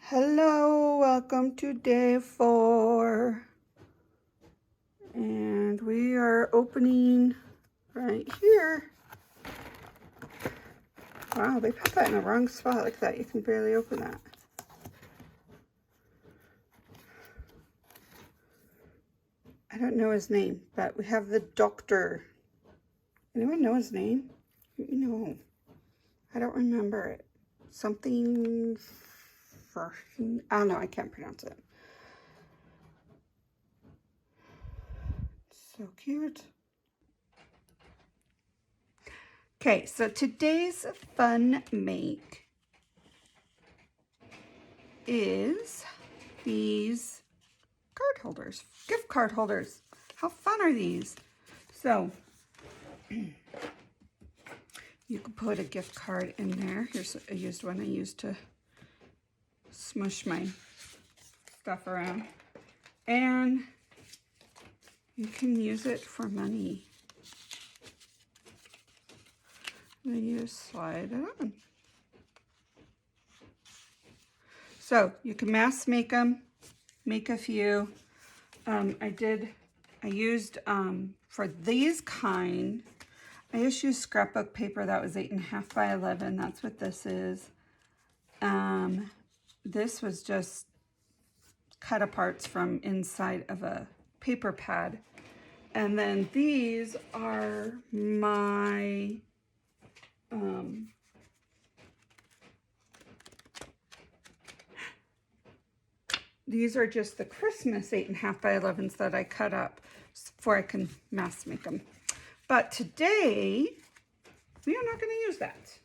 Hello, welcome to day 4. And we are opening right here. Wow, they put that in the wrong spot like that. You can barely open that. I don't know his name, but we have the doctor. Anyone know his name? No, I don't remember it. Something for, I don't know, I can't pronounce it. So cute. Okay, so today's fun make is these card holders, gift card holders. How fun are these? So you could put a gift card in there. Here's a used one I used to smush my stuff around. And you can use it for money. And then you just slide it on. So you can mass make them, make a few. I used, for these kind, I just used scrapbook paper that was 8.5 by 11. That's what this is. This was just cut aparts from inside of a paper pad. And then these are my, these are just the Christmas 8.5 by 11s that I cut up before I can mass make them. But today, we are not going to use that.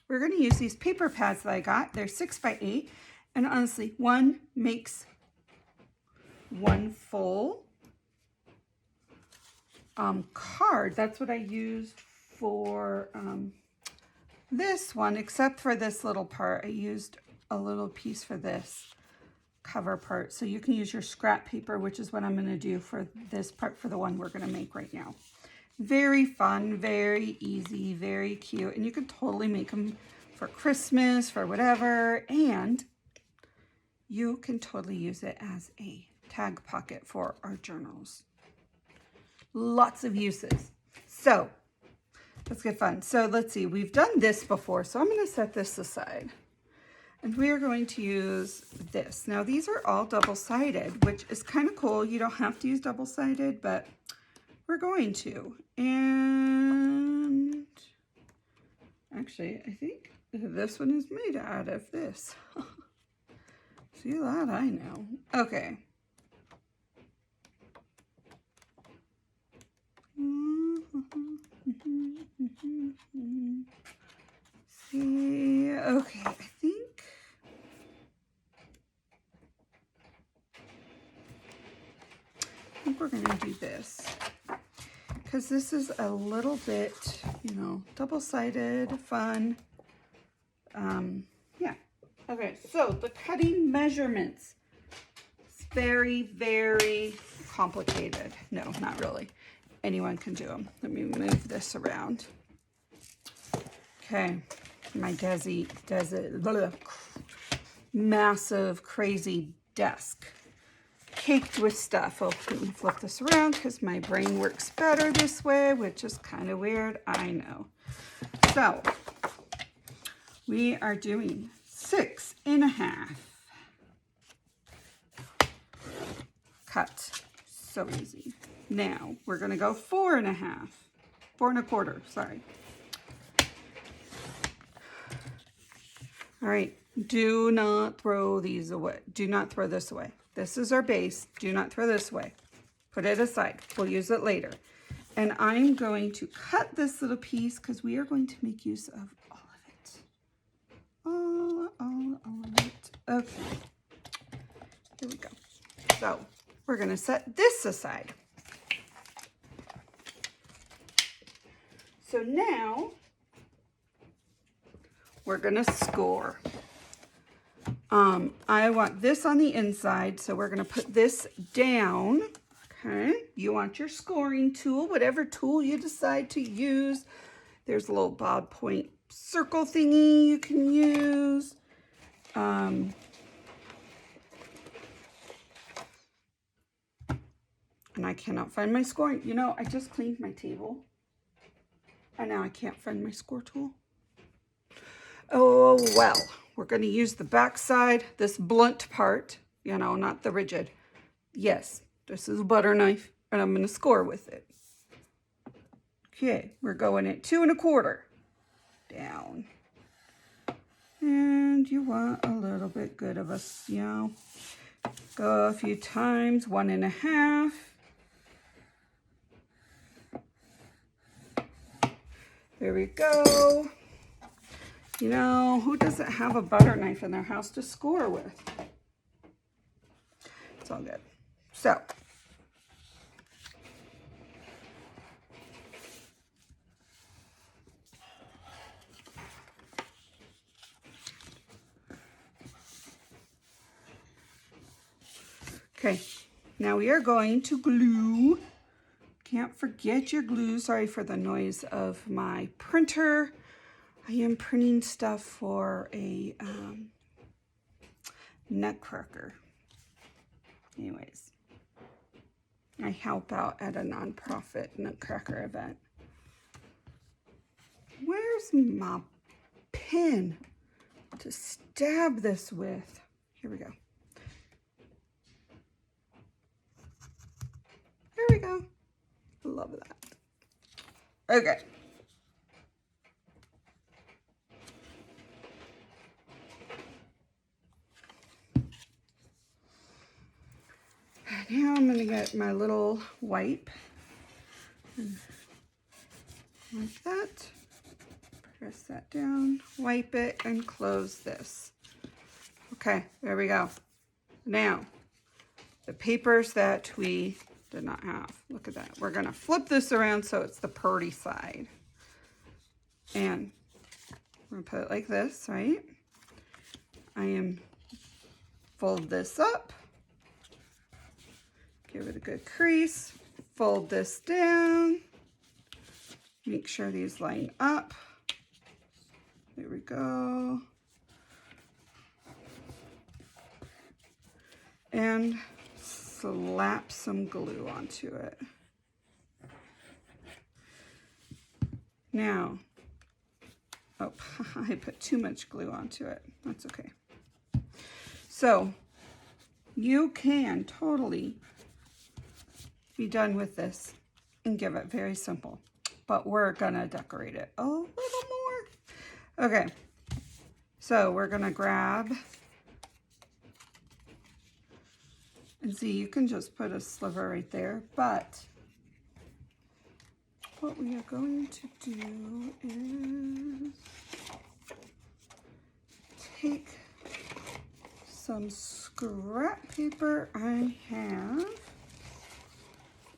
We're going to use these paper pads that I got. They're 6 by 8. And honestly, one makes one full card. That's what I used for this one, except for this little part. I used a little piece for this cover part. So you can use your scrap paper, which is what I'm going to do for this part for the one we're going to make right now. Very fun, very easy, very cute. And you can totally make them for Christmas, for whatever. And you can totally use it as a tag pocket for our journals. Lots of uses. So let's get fun. So let's see, we've done this before. So I'm going to set this aside. And we are going to use this. Now these are all double-sided, which is kind of cool. You don't have to use double-sided, but we're going to. And actually, I think this one is made out of this. See that? I know. Okay. See, okay, I think we're going to do this because this is a little bit, you know, double-sided, fun. Yeah. Okay, so the cutting measurements. It's very, very complicated. No, not really. Anyone can do them. Let me move this around. Okay, my massive, crazy desk. Caked with stuff. Oh, let me flip this around because my brain works better this way, which is kind of weird, I know. So, we are doing 6.5. Cut. So easy. Now, we're going to go 4.5. 4.25, sorry. All right, do not throw these away. Do not throw this away. This is our base. Do not throw this away. Put it aside. We'll use it later. And I'm going to cut this little piece because we are going to make use of all of it. All of it. Okay. Here we go. So we're going to set this aside. So now we're going to score. I want this on the inside, so we're going to put this down. Okay, you want your scoring tool, whatever tool you decide to use. There's a little ballpoint circle thingy you can use. I cannot find my scoring. You know, I just cleaned my table. And now I can't find my score tool. Oh, well. We're going to use the back side, this blunt part. You know, not the rigid. Yes, this is a butter knife. And I'm going to score with it. Okay, we're going at 2 1/4. Down. And you want a little bit good of a, you know, go a few times, 1 1/2. There we go. You know, who doesn't have a butter knife in their house to score with? It's all good. So, okay, now we are going to glue. Can't forget your glue. Sorry for the noise of my printer. I am printing stuff for a nutcracker. Anyways, I help out at a nonprofit nutcracker event. Where's my pin to stab this with? Here we go. There we go. Love that. Okay. Now I'm going to get my little wipe. Like that. Press that down, wipe it, and close this. Okay, there we go. Now, the papers that we did not have. Look at that. We're going to flip this around so it's the purty side. And we're going to put it like this, right? I am fold this up. Give it a good crease. Fold this down. Make sure these line up. There we go. And slap some glue onto it. Now, oh, I put too much glue onto it. That's okay. So, you can totally be done with this and give it very simple. But we're gonna decorate it a little more. Okay, so we're gonna grab, and see, you can just put a sliver right there, but what we are going to do is take some scrap paper I have.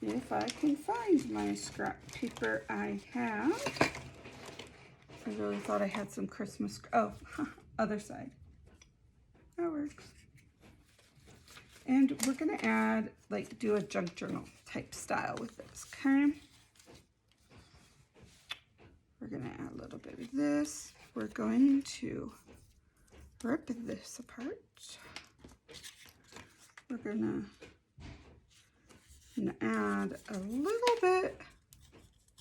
If I can find my scrap paper I have. I really thought I had some Christmas, oh, other side. That works. And we're gonna add, like, do a junk journal type style with this, okay? We're gonna add a little bit of this. We're going to rip this apart. We're gonna add a little bit,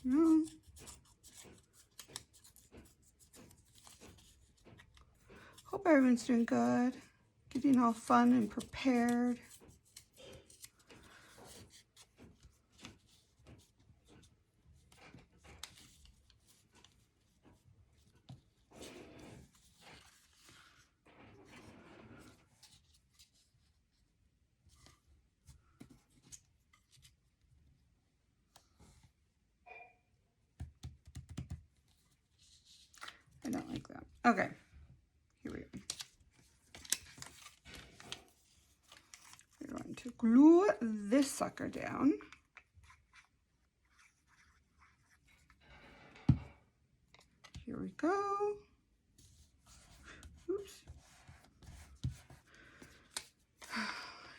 no. Hope everyone's doing good, getting all fun and prepared. I don't like that. Okay, here we go. We're going to glue this sucker down. Here we go. Oops.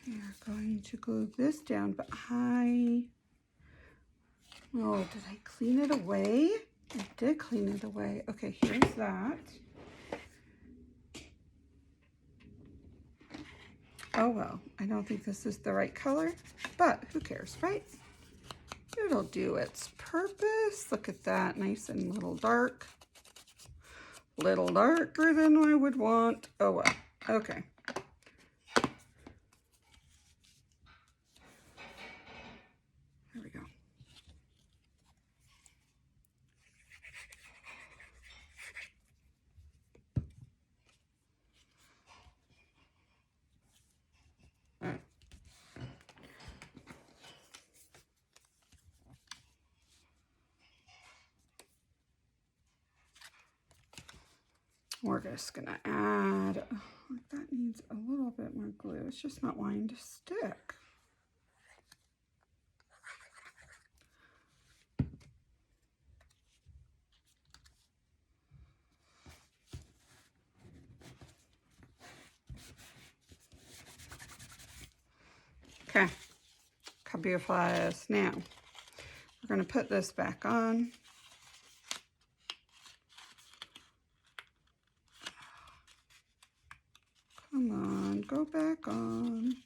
We are going to glue this down, but oh, did I clean it away? I did clean it away. Okay, here's that. Oh well, I don't think this is the right color, but who cares, right? It'll do its purpose. Look at that, nice and little dark. Little darker than I would want. Oh well, okay. There we go. We're just gonna add, that needs a little bit more glue. It's just not wanting to stick. Okay, look how beautiful that is. Now, we're gonna put this back on. Come on, go back on.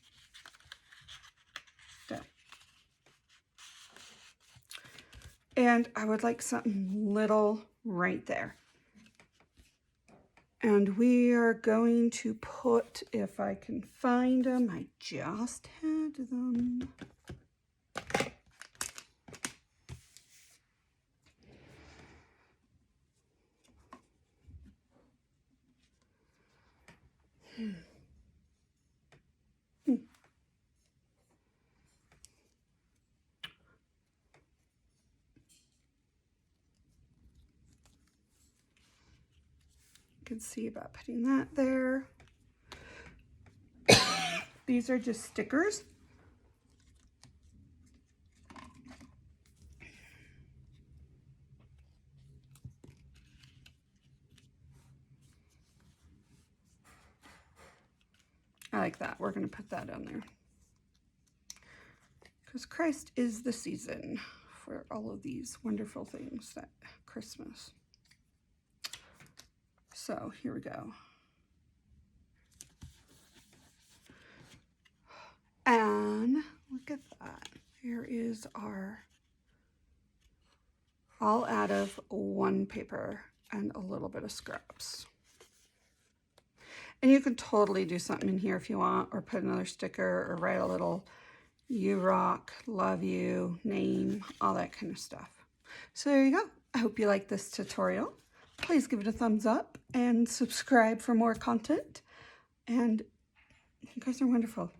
There. And I would like something little right there. And we are going to put, if I can find them, I just had them. Can see about putting that there. These are just stickers. I like that. We're going to put that on there. Because Christ is the season for all of these wonderful things that Christmas. So here we go. And look at that. Here is our all out of one paper and a little bit of scraps. And you can totally do something in here if you want, or put another sticker, or write a little "You rock," "Love you," name, all that kind of stuff. So there you go. I hope you like this tutorial. Please give it a thumbs up and subscribe for more content. And you guys are wonderful.